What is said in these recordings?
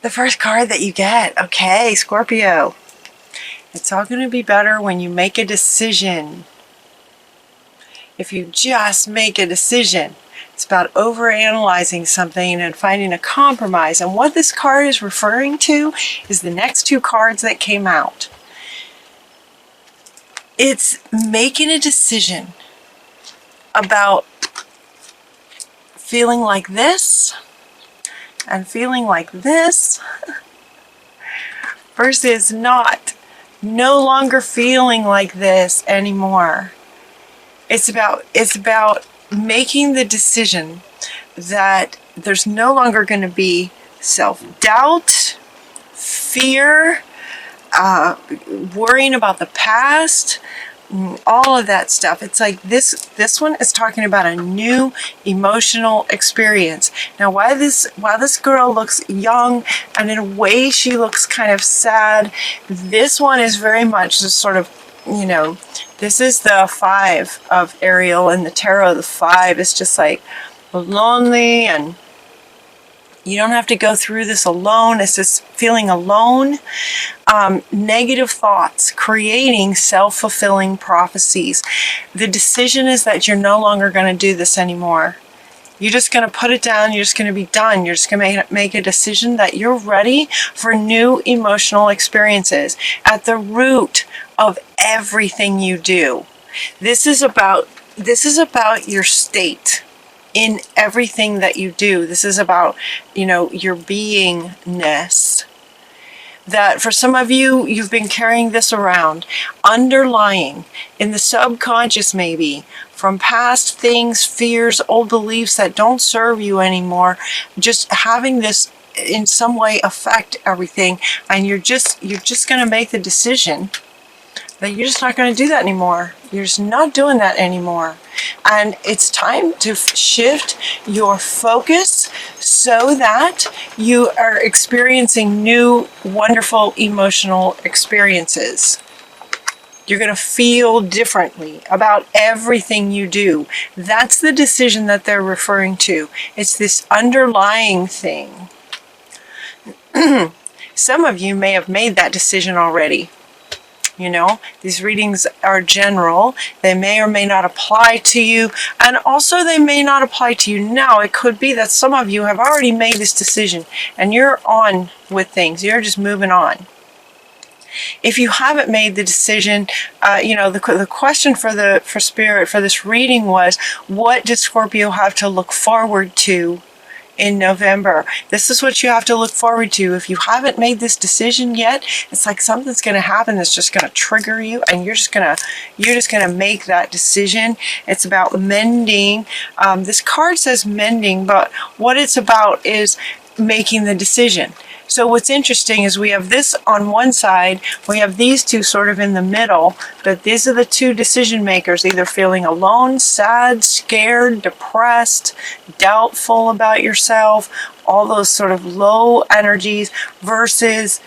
The first card that you get. Okay, Scorpio. It's all going to be better when you make a decision. If you just make a decision. It's about overanalyzing something and finding a compromise. And what this card is referring to is the next two cards that came out. It's making a decision about feeling like this and feeling like this versus no longer feeling like this anymore. It's about making the decision that there's no longer going to be self-doubt, fear, worrying about the past, all of that stuff. It's like this one is talking about a new emotional experience. Now, while this girl looks young and in a way she looks kind of sad, this one is very much just sort of, this is the 5 of Ariel in the tarot. The 5 is just like lonely, and you don't have to go through this alone. It's just feeling alone. Negative thoughts, creating self-fulfilling prophecies. The decision is that you're no longer going to do this anymore. You're just going to put it down. You're just going to be done. You're just going to make a decision that you're ready for new emotional experiences. At the root of everything you do. This is about your state in everything that you do. This is about, your beingness. That for some of you, you've been carrying this around, underlying in the subconscious maybe, from past things, fears, old beliefs that don't serve you anymore, just having this in some way affect everything, and you're just going to make the decision that you're just not going to do that anymore. You're just not doing that anymore. And it's time to shift your focus so that you are experiencing new, wonderful emotional experiences. You're going to feel differently about everything you do. That's the decision that they're referring to. It's this underlying thing. Some of you may have made that decision already. These readings are general. They may or may not apply to you. And also they may not apply to you now. It could be that some of you have already made this decision and you're on with things. You're just moving on. If you haven't made the decision, the question for Spirit for this reading was, what does Scorpio have to look forward to in November? This is what you have to look forward to. If you haven't made this decision yet, it's like something's going to happen that's just going to trigger you, and you're just going to make that decision. It's about mending. This card says mending, but what it's about is making the decision. So what's interesting is we have this on one side, we have these two sort of in the middle, but these are the two decision makers, either feeling alone, sad, scared, depressed, doubtful about yourself, all those sort of low energies, versus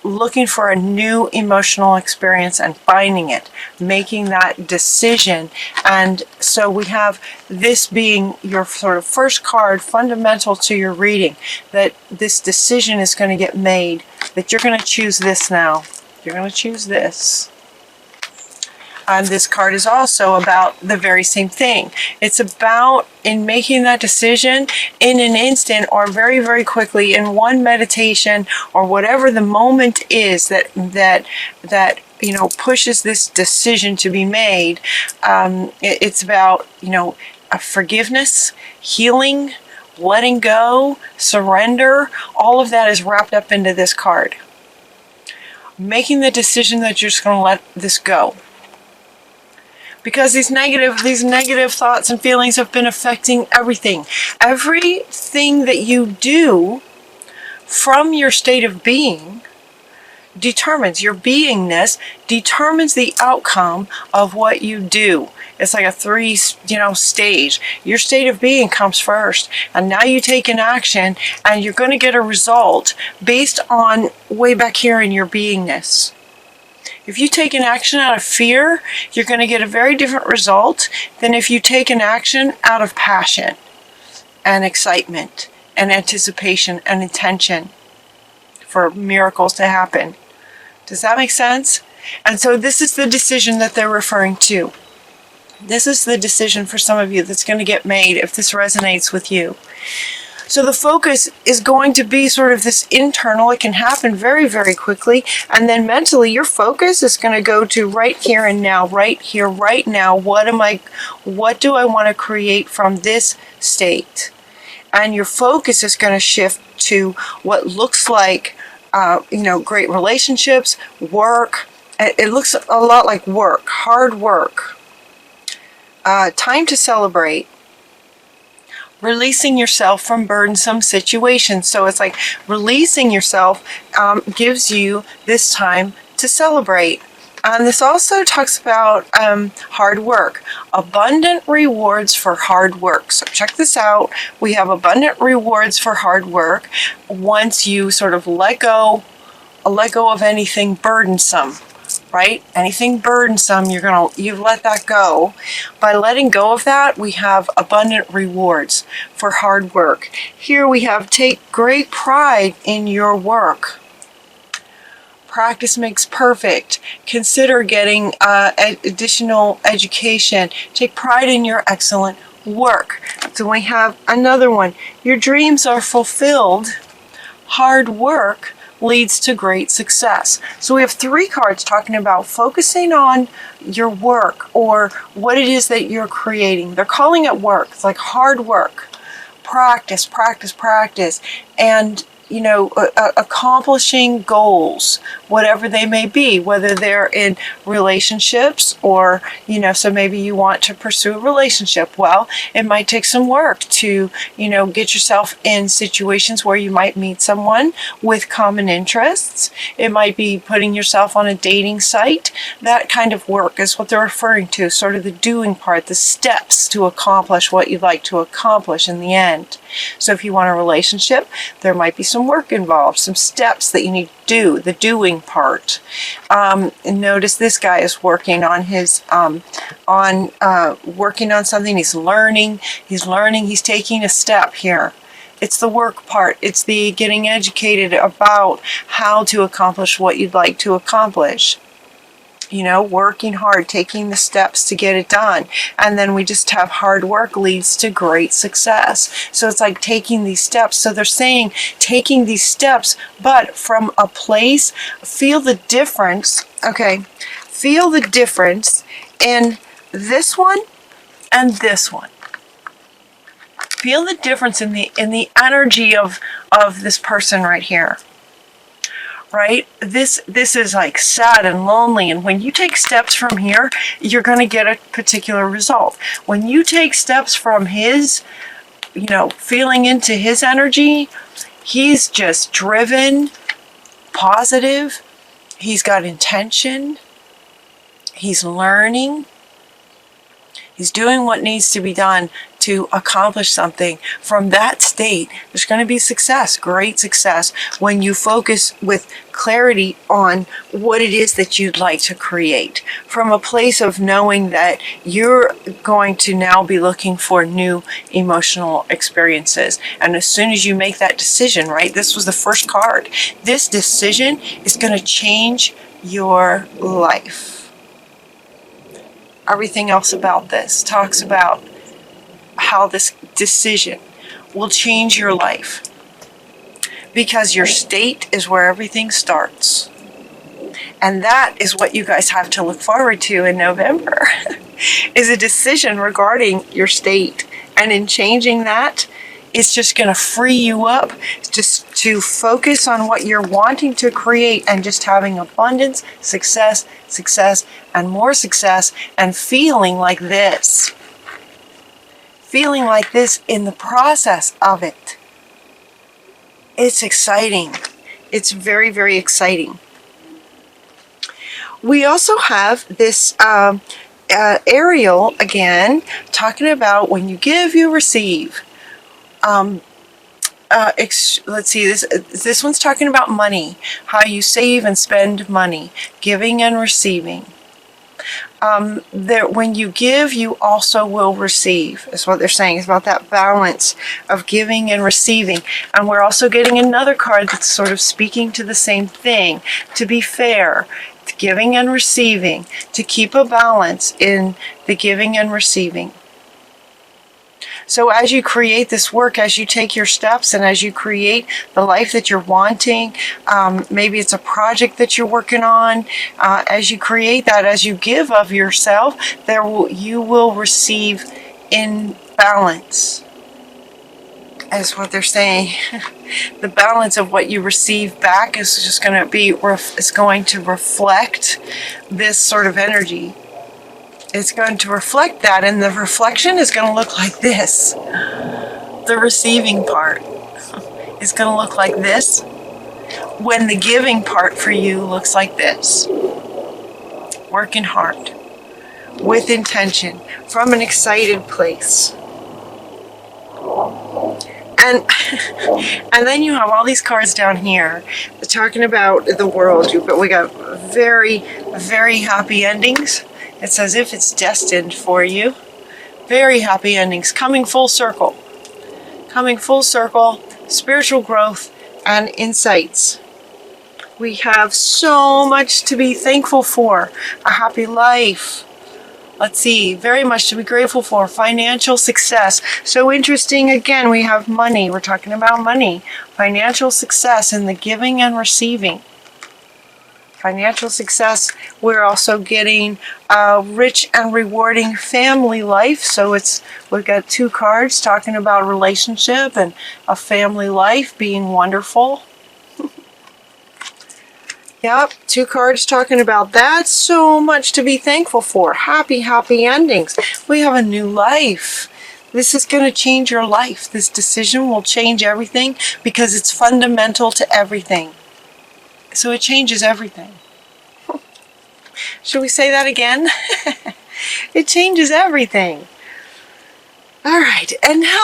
looking for a new emotional experience and finding it, making that decision. And so we have this being your sort of first card, fundamental to your reading, that this decision is going to get made, that you're going to choose this now. You're going to choose this. And this card is also about the very same thing. It's about in making that decision in an instant, or very, very quickly, in one meditation, or whatever the moment is that pushes this decision to be made. It's about a forgiveness, healing, letting go, surrender. All of that is wrapped up into this card. Making the decision that you're just going to let this go. Because these negative thoughts and feelings have been affecting everything. Everything that you do from your state of being determines, your beingness determines the outcome of what you do. It's like a 3, stage. Your state of being comes first, and now you take an action, and you're going to get a result based on way back here in your beingness. If you take an action out of fear, you're going to get a very different result than if you take an action out of passion and excitement and anticipation and intention. for miracles to happen. Does that make sense? And so this is the decision that they're referring to. This is the decision for some of you that's going to get made if this resonates with you. So the focus is going to be sort of this internal. It can happen very, very quickly. And then mentally, your focus is going to go to right here and now, right here, right now. What do I want to create from this state? And your focus is going to shift to what looks like, great relationships, work. It looks a lot like work, hard work. Time to celebrate. Releasing yourself from burdensome situations. So it's like releasing yourself gives you this time to celebrate. And this also talks about hard work. Abundant rewards for hard work. So check this out. We have abundant rewards for hard work once you sort of let go of anything burdensome. Right? Anything burdensome, you let that go. By letting go of that, we have abundant rewards for hard work. Here we have take great pride in your work. Practice makes perfect. Consider getting additional education. Take pride in your excellent work. So we have another one. Your dreams are fulfilled. Hard work leads to great success. So we have 3 cards talking about focusing on your work or what it is that you're creating. They're calling it work. It's like hard work. Practice, practice, practice. And accomplishing goals, whatever they may be, whether they're in relationships or, so maybe you want to pursue a relationship. Well, it might take some work to, get yourself in situations where you might meet someone with common interests. It might be putting yourself on a dating site. That kind of work is what they're referring to, sort of the doing part, the steps to accomplish what you'd like to accomplish in the end. So if you want a relationship, there might be some work involved, some steps that you need to do, the doing part. And notice this guy is working on his, working on something. He's learning, he's taking a step here. It's the work part. It's the getting educated about how to accomplish what you'd like to accomplish. Working hard, taking the steps to get it done. And then we just have hard work leads to great success. So it's like taking these steps. So they're saying taking these steps, but from a place, feel the difference. Okay. Feel the difference in this one and this one. Feel the difference in the energy of this person right here. Right? This is like sad and lonely. And when you take steps from here, you're going to get a particular result. When you take steps from his, feeling into his energy, he's just driven, positive. He's got intention. He's learning. He's doing what needs to be done to accomplish something. From that state, there's going to be success, great success, when you focus with clarity on what it is that you'd like to create. From a place of knowing that you're going to now be looking for new emotional experiences. And as soon as you make that decision, right, this was the first card, this decision is going to change your life. Everything else about this talks about how this decision will change your life, because your state is where everything starts. And that is what you guys have to look forward to in November, is a decision regarding your state. And in changing that, it's just going to free you up just to focus on what you're wanting to create and just having abundance, success, and more success, and feeling like this. Feeling like this in the process of it. It's exciting. It's very, very exciting. We also have this Ariel, again, talking about when you give, you receive. Let's see, this one's talking about money, how you save and spend money, giving and receiving. when you give, you also will receive, is what they're saying. It's about that balance of giving and receiving. And we're also getting another card that's sort of speaking to the same thing. To be fair, to giving and receiving, to keep a balance in the giving and receiving. So as you create this work, as you take your steps, and as you create the life that you're wanting, maybe it's a project that you're working on, as you create that, as you give of yourself, you will receive in balance, is what they're saying. The balance of what you receive back is just going to be, is going to reflect this sort of energy. It's going to reflect that, and the reflection is going to look like this. The receiving part is going to look like this, when the giving part for you looks like this. Working hard, with intention, from an excited place. And then you have all these cards down here talking about the world, but we got very, very happy endings. It's as if it's destined for you. Very happy endings, coming full circle. Coming full circle, spiritual growth and insights. We have so much to be thankful for. A happy life. Let's see, very much to be grateful for. Financial success. So interesting, again, we have money. We're talking about money. Financial success in the giving and receiving. Financial success. We're also getting a rich and rewarding family life. So we've got two cards talking about relationship and a family life being wonderful. Yep, two cards talking about that. So much to be thankful for. Happy, happy endings. We have a new life. This is going to change your life. This decision will change everything because it's fundamental to everything. So it changes everything. Should we say that again? It changes everything. All right. And now,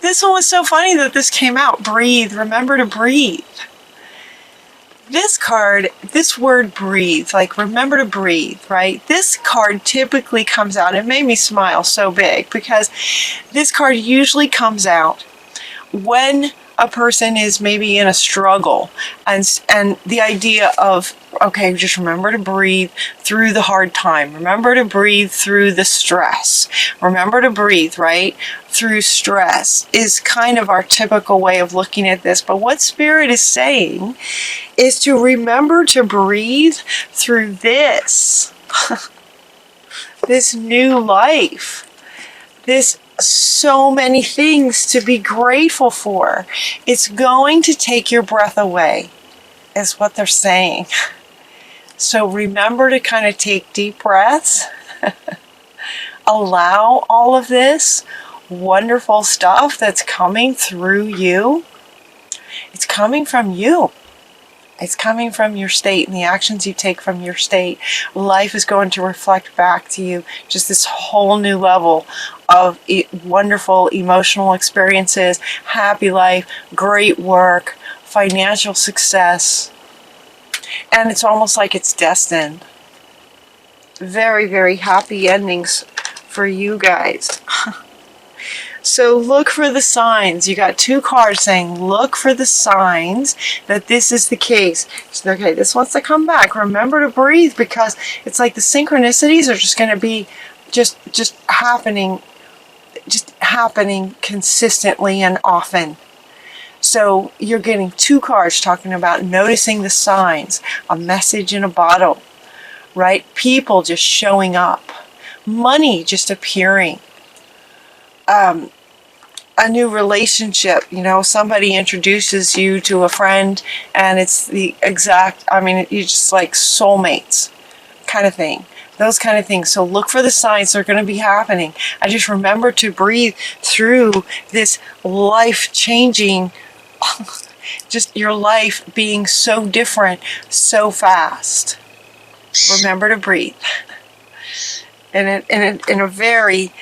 this one was so funny that this came out. Breathe. Remember to breathe. This card, this word breathe, like remember to breathe, right? This card typically comes out. It made me smile so big because this card usually comes out when a person is maybe in a struggle, and the idea of, okay, just remember to breathe through the hard time. Remember to breathe through the stress. Remember to breathe, right? Through stress is kind of our typical way of looking at this. But what Spirit is saying is to remember to breathe through this. This new life. This so many things to be grateful for. It's going to take your breath away, is what they're saying. So remember to kind of take deep breaths. Allow all of this wonderful stuff that's coming through you. It's coming from you. It's coming from your state and the actions you take from your state. Life is going to reflect back to you just this whole new level of wonderful emotional experiences, happy life, great work, financial success. And it's almost like it's destined. Very, very happy endings for you guys. So look for the signs. You got two cards saying look for the signs that this is the case. So, okay, this wants to come back. Remember to breathe, because it's like the synchronicities are just going to be just happening consistently and often. So you're getting two cards talking about noticing the signs, a message in a bottle, right? People just showing up, money just appearing. A new relationship, somebody introduces you to a friend and it's the exact, you're just like soulmates kind of thing. Those kind of things. So look for the signs that are going to be happening. I just remember to breathe through this life-changing, just your life being so different, so fast. Remember to breathe. In a very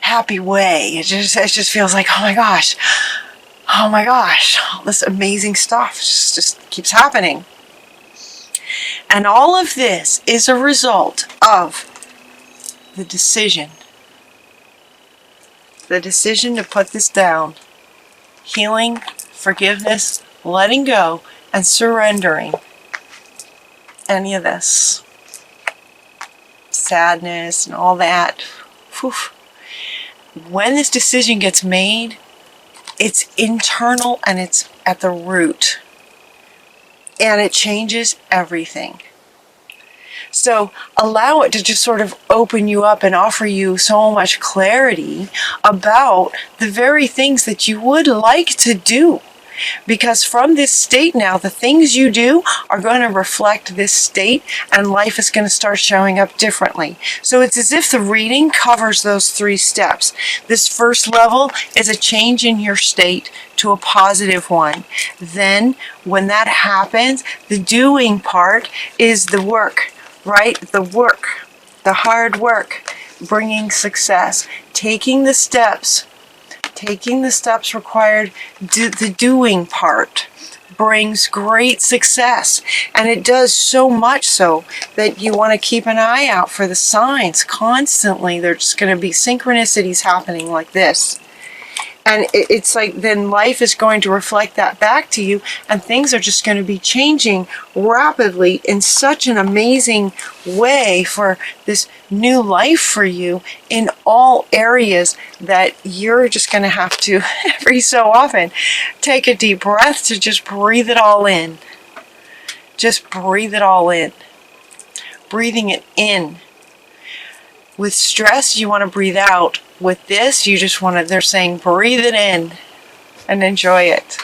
happy way. It just feels like, oh my gosh, all this amazing stuff just keeps happening. And all of this is a result of the decision. The decision to put this down. Healing, forgiveness, letting go, and surrendering any of this. Sadness and all that. Whew. When this decision gets made, it's internal and it's at the root. And it changes everything. So allow it to just sort of open you up and offer you so much clarity about the very things that you would like to do. Because from this state now, the things you do are going to reflect this state, and life is going to start showing up differently. So it's as if the reading covers those 3 steps. This first level is a change in your state to a positive one. Then when that happens, the doing part is the work, right? The work, the hard work, bringing success, taking the steps required. The doing part brings great success, and it does so much so that you want to keep an eye out for the signs constantly. There's going to be synchronicities happening like this, and it's like then life is going to reflect that back to you, and things are just going to be changing rapidly in such an amazing way for this new life for you in all areas that you're just going to have to every so often take a deep breath to just breathe it all in. Just breathe it all in. Breathing it in. With stress, you want to breathe out. With this, you just want to, they're saying breathe it in and enjoy it.